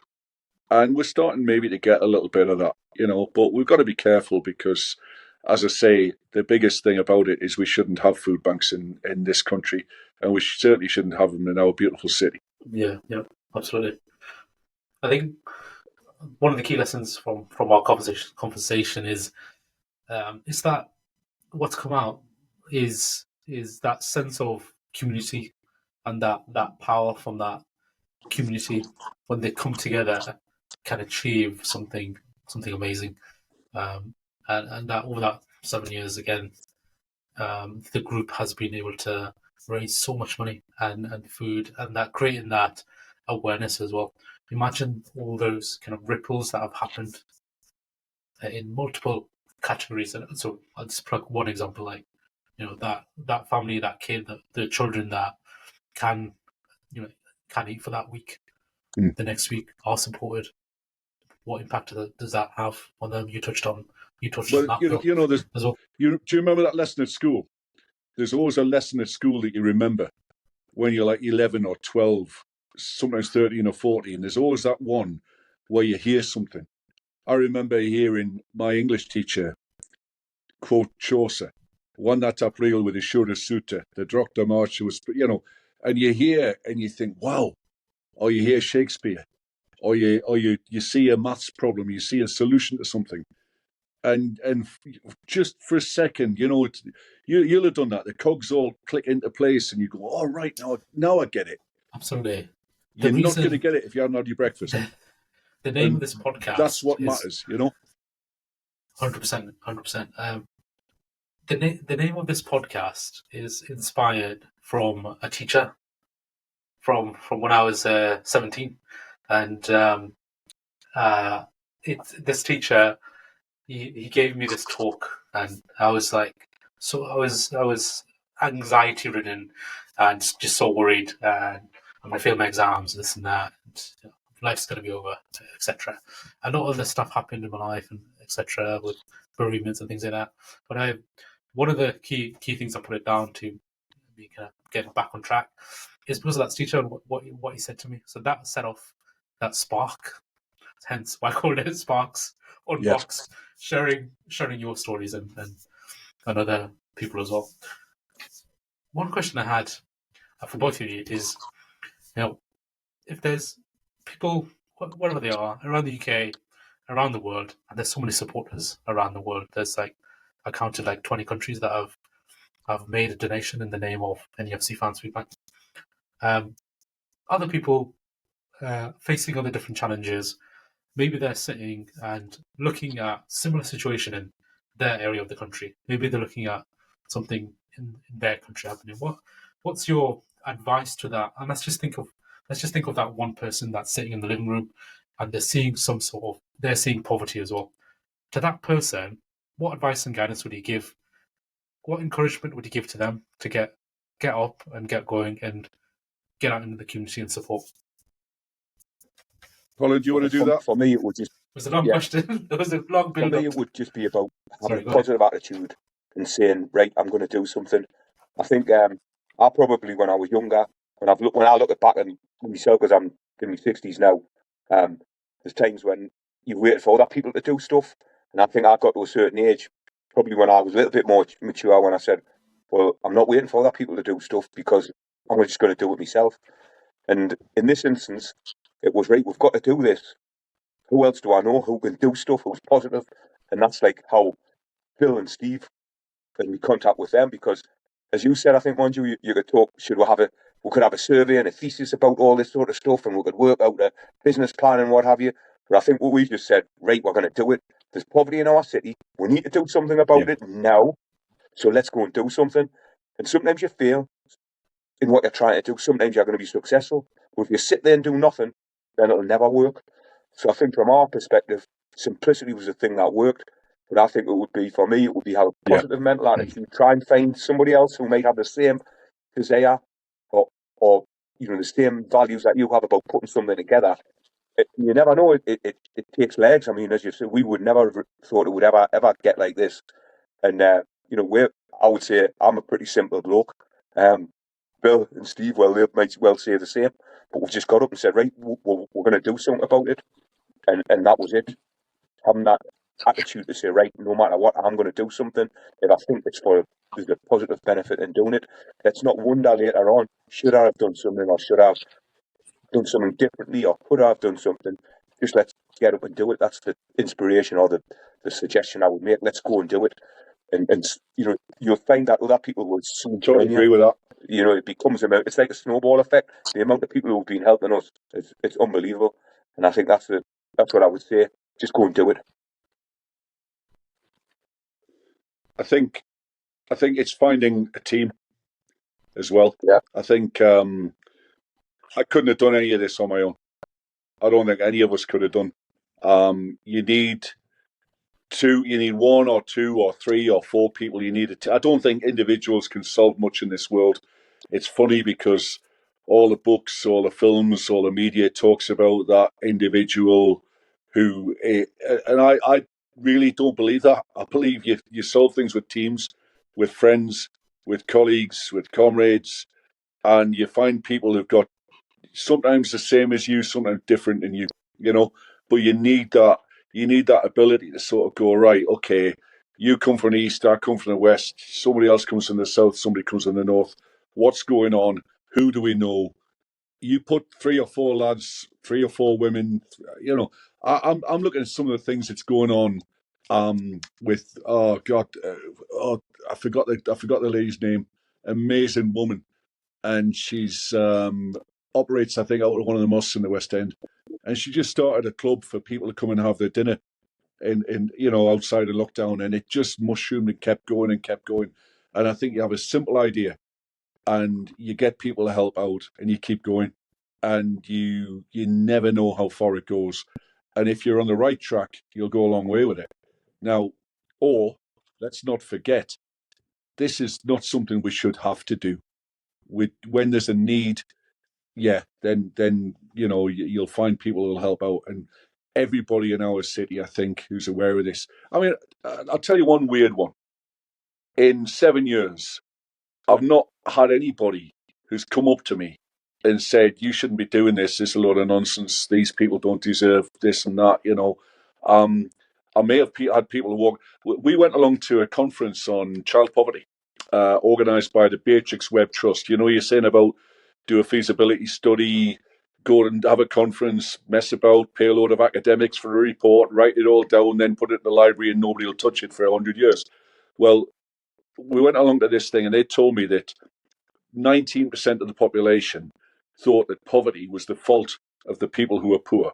And we're starting maybe to get a little bit of that, but we've got to be careful because, as I say, the biggest thing about it is we shouldn't have food banks in this country, and we certainly shouldn't have them in our beautiful city. Yeah, absolutely. I think one of the key lessons from our conversation is that what's come out is that sense of community and that power from that community when they come together can achieve something amazing. And that over that 7 years again, the group has been able to raise so much money and food, and that creating that awareness as well. Imagine all those kind of ripples that have happened in multiple categories. And so I'll just plug one example, like that family, that kid, the children that can eat for that week, the next week are supported what impact does that have on them? You touched on Well, that, Bill, there's, as well. do you remember that lesson at school? There's always a lesson at school that you remember when you're like 11 or 12, sometimes 13 or 14. There's always that one where you hear something. I remember hearing my English teacher quote Chaucer, "One that April with his shoulder suitor, the Doctor March was," and you hear and you think, wow, or you hear Shakespeare, or you see a maths problem, you see a solution to something, and just for a second, you'll have done that. The cogs all click into place, and you go, "All right, now I get it." Absolutely. You're not going to get it if you haven't had your breakfast. The name of this podcast. That's what matters, 100%, 100%. The name of this podcast is inspired from a teacher from when I was 17, and this teacher he gave me this talk, and I was like, I was anxiety ridden and just so worried, and I'm gonna fail my exams, this and that, and life's gonna be over, etc. And all of this stuff happened in my life, and etc. with bereavements and things like that. But one of the key things I put it down to be kind of getting back on track is because of that teacher and what he said to me. So that set off that spark. Hence why I called it Sparks Unbox. Yes. Sharing your stories and other people as well. One question I had for both of you is, if there's people, wherever they are, around the UK, around the world, and there's so many supporters around the world. There's I counted 20 countries that have made a donation in the name of NFC Fans Food Bank. Other people facing other different challenges, maybe they're sitting and looking at similar situation in their area of the country. Maybe they're looking at something in their country happening. What's your advice to that? And let's just think of that one person that's sitting in the living room and they're seeing they're seeing poverty as well. To that person, what advice and guidance would you give? What encouragement would you give to them to get up and get going and get out into the community and support? Colin, do you want to do that? For me, it would just... It was a long question. It was a long build-up. For me, it would just be about having a positive attitude and saying, right, I'm going to do something. I think I probably, when I was younger, when I look back at myself, because I'm in my 60s now, there's times when you wait for other people to do stuff. And I think I got to a certain age, probably when I was a little bit more mature, when I said, well, I'm not waiting for other people to do stuff because I'm just going to do it myself. And in this instance, it was, right, we've got to do this. Who else do I know who can do stuff, who's positive? And that's how Bill and Steve got in contact with them, because as you said, I think, Manju, you could talk, we could have a survey and a thesis about all this sort of stuff, and we could work out a business plan and what have you. But I think what we just said, right, we're going to do it. There's poverty in our city. We need to do something about it now. So let's go and do something. And sometimes you fail in what you're trying to do. Sometimes you're going to be successful. But if you sit there and do nothing, then it'll never work. So I think from our perspective, simplicity was the thing that worked. But I think it would be have a positive mental attitude. Try and find somebody else who might have the same desire or the same values that you have about putting something together. You never know. It takes legs. I mean, as you said, we would never have thought it would ever get like this. And I would say I'm a pretty simple bloke. Bill and Steve, they might well say the same. But we've just got up and said, right, we're going to do something about it. And that was it. Having that attitude to say, right, no matter what, I'm going to do something. If I think there's a positive benefit in doing it, let's not wonder later on, should I have done something, or should I have done something differently, or could I have done something? Just let's get up and do it. That's the inspiration or the suggestion I would make. Let's go and do it. And you'll find that other people will soon totally agree with that. It becomes it's like a snowball effect. The amount of people who've been helping us, it's unbelievable. And I think that's what I would say. Just go and do it. I think it's finding a team as well. Yeah. I think I couldn't have done any of this on my own. I don't think any of us could have done. You need one or two or three or four people. I don't think individuals can solve much in this world. It's funny because all the books, all the films, all the media talks about that individual who, and I really don't believe that. I believe you solve things with teams, with friends, with colleagues, with comrades, and you find people who've got sometimes the same as you, sometimes different than you, you know. But you need that ability to sort of go, right, okay, you come from the east, I come from the west, somebody else comes from the south, somebody comes from the north. What's going on? Who do we know? You put 3 or 4 lads, 3 or 4 women, you know. I'm looking at some of the things that's going on with oh god, I forgot the lady's name. Amazing woman, and she's operates, I think, out of one of the mosques in the West End, and she just started a club for people to come and have their dinner in outside of lockdown, and it just mushroomed and kept going and kept going. And I think you have a simple idea, and you get people to help out, and you keep going, and you never know how far it goes. And if you're on the right track, you'll go a long way with it. Now, or let's not forget, this is not something we should have to do. When there's a need, yeah, then you'll find people who'll help out, and everybody in our city, I think, who's aware of this. I mean, I'll tell you one weird one. In 7 years, I've not had anybody who's come up to me and said, "You shouldn't be doing this. This is a load of nonsense. These people don't deserve this and that." I may have had people who walk. We went along to a conference on child poverty, organised by the Beatrix Webb Trust. You know, you're saying about do a feasibility study, go and have a conference, mess about, pay a load of academics for a report, write it all down, then put it in the library, and nobody will touch it for 100 years. Well, we went along to this thing, and they told me that 19% of the population thought that poverty was the fault of the people who were poor.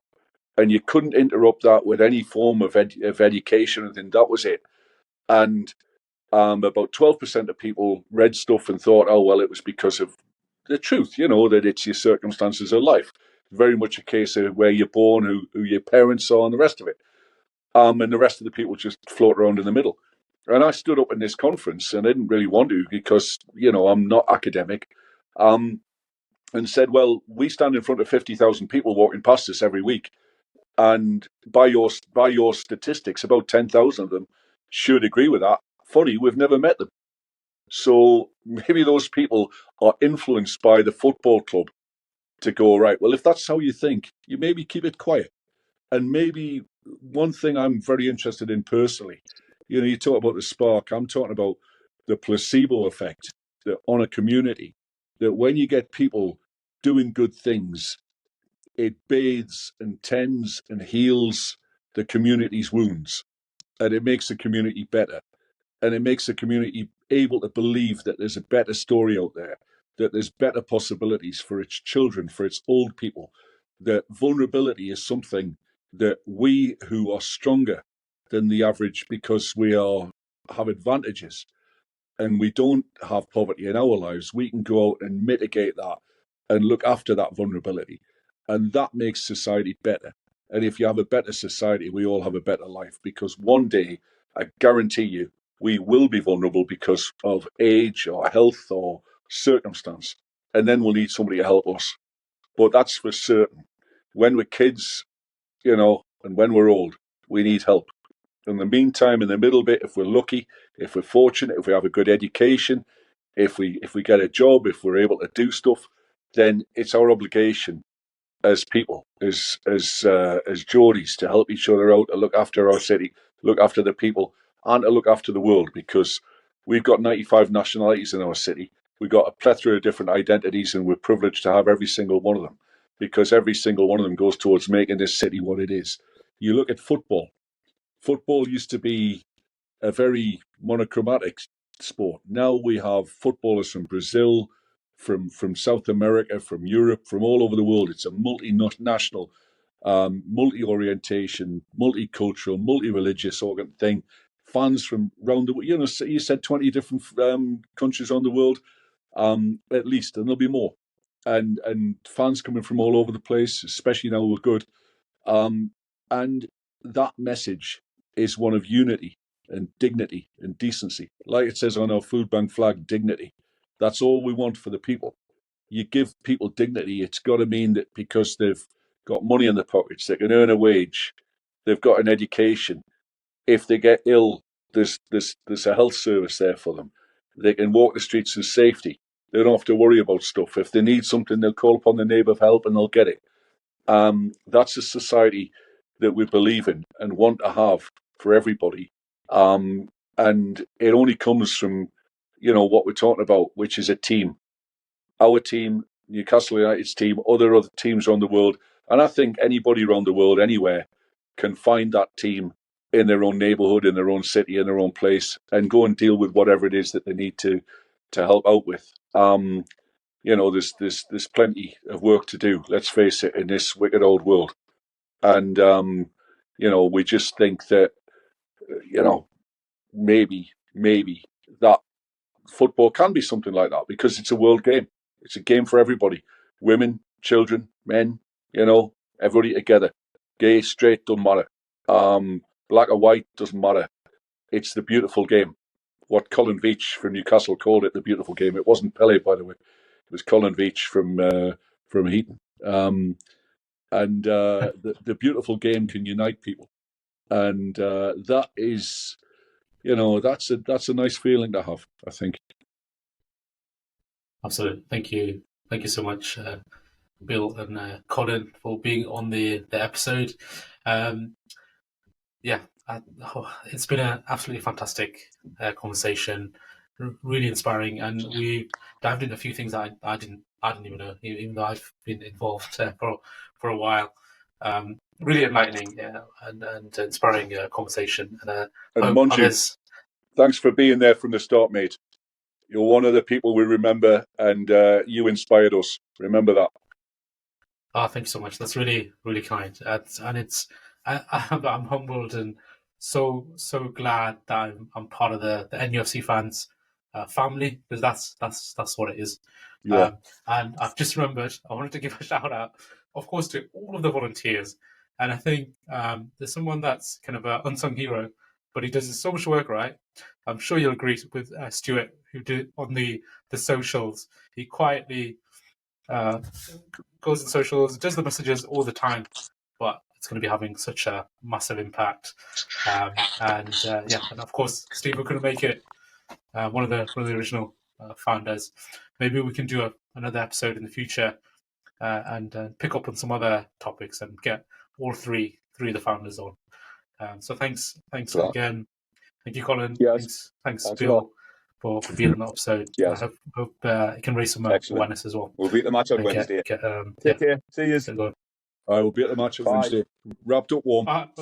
And you couldn't interrupt that with any form of education, and that was it. And about 12% of people read stuff and thought, oh, well, it was because of the truth, that it's your circumstances of life. Very much a case of where you're born, who your parents are, and the rest of it. And the rest of the people just float around in the middle. And I stood up in this conference, and I didn't really want to because, I'm not academic, and said, well, we stand in front of 50,000 people walking past us every week. And by your statistics, about 10,000 of them should agree with that. Funny, we've never met them. So maybe those people are influenced by the football club to go, right, well, if that's how you think, you maybe keep it quiet. And maybe one thing I'm very interested in personally, you talk about the spark, I'm talking about the placebo effect that on a community, that when you get people doing good things, it bathes and tends and heals the community's wounds, and it makes the community better. And it makes the community able to believe that there's a better story out there, that there's better possibilities for its children, for its old people, that vulnerability is something that we who are stronger than the average because we have advantages and we don't have poverty in our lives, we can go out and mitigate that and look after that vulnerability. And that makes society better. And if you have a better society, we all have a better life, because one day, I guarantee you, we will be vulnerable because of age or health or circumstance. And then we'll need somebody to help us. But that's for certain. When we're kids, and when we're old, we need help. In the meantime, in the middle bit, if we're lucky, if we're fortunate, if we have a good education, if we get a job, if we're able to do stuff, then it's our obligation as people, as Geordies, to help each other out, to look after our city, look after the people, and to look after the world, because we've got 95 nationalities in our city. We've got a plethora of different identities, and we're privileged to have every single one of them, because every single one of them goes towards making this city what it is. You look at football. Football used to be a very monochromatic sport. Now we have footballers from Brazil, from South America, from Europe, from all over the world. It's a multinational, multi-orientation, multicultural, multi-religious thing. Fans from around the world. You said 20 different countries on the world, at least, and there'll be more. And fans coming from all over the place, especially now we're good. And that message is one of unity and dignity and decency. Like it says on our food bank flag, dignity. That's all we want for the people. You give people dignity, it's got to mean that because they've got money in their pockets, they can earn a wage, they've got an education. If they get ill, there's a health service there for them. They can walk the streets in safety. They don't have to worry about stuff. If they need something, they'll call upon the neighbour for help and they'll get it. That's a society that we believe in and want to have for everybody. And it only comes from, what we're talking about, which is a team. Our team, Newcastle United's team, other teams around the world. And I think anybody around the world, anywhere, can find that team in their own neighbourhood, in their own city, in their own place, and go and deal with whatever it is that they need to help out with. There's plenty of work to do, let's face it, in this wicked old world. And, we just think that, maybe that football can be something like that because it's a world game. It's a game for everybody. Women, children, men, everybody together. Gay, straight, doesn't matter. Black or white, doesn't matter. It's the beautiful game. What Colin Veitch from Newcastle called it, the beautiful game. It wasn't Pele, by the way. It was Colin Veitch from Heaton. The beautiful game can unite people. And that is, that's a nice feeling to have, I think. Absolutely. Thank you so much, Bill and Colin, for being on the episode. It's been an absolutely fantastic conversation, really inspiring, and we dived into a few things that I didn't even know, even though I've been involved for a while. Really enlightening and inspiring conversation. And Monty, thanks for being there from the start, mate. You're one of the people we remember, and you inspired us. Remember that. Oh, thank you so much. That's really, really kind. And I'm humbled and so glad that I'm part of the NUFC fans family, because that's what it is. Yeah. And I've just remembered, I wanted to give a shout out, of course, to all of the volunteers. And I think there's someone that's kind of an unsung hero, but he does so much work, right? I'm sure you'll agree with Stuart, who did on the socials. He quietly goes on socials, does the messages all the time, but it's going to be having such a massive impact. And of course, Steve, we couldn't make it. One of the original founders. Maybe we can do another episode in the future and pick up on some other topics and get all three of the founders on. So thanks again. Thank you, Colin. Yes. Thanks Bill, for being on the episode. Yes. I hope it can raise some awareness as well. We'll beat the match on Wednesday. Take care. See you. I will be at the match on Wednesday. Wrapped up warm. Thank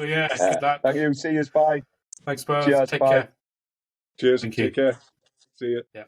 you. See you. Bye. Thanks, both. Cheers. Take Bye. care. Cheers. Thank you. Take care. See you. Yeah.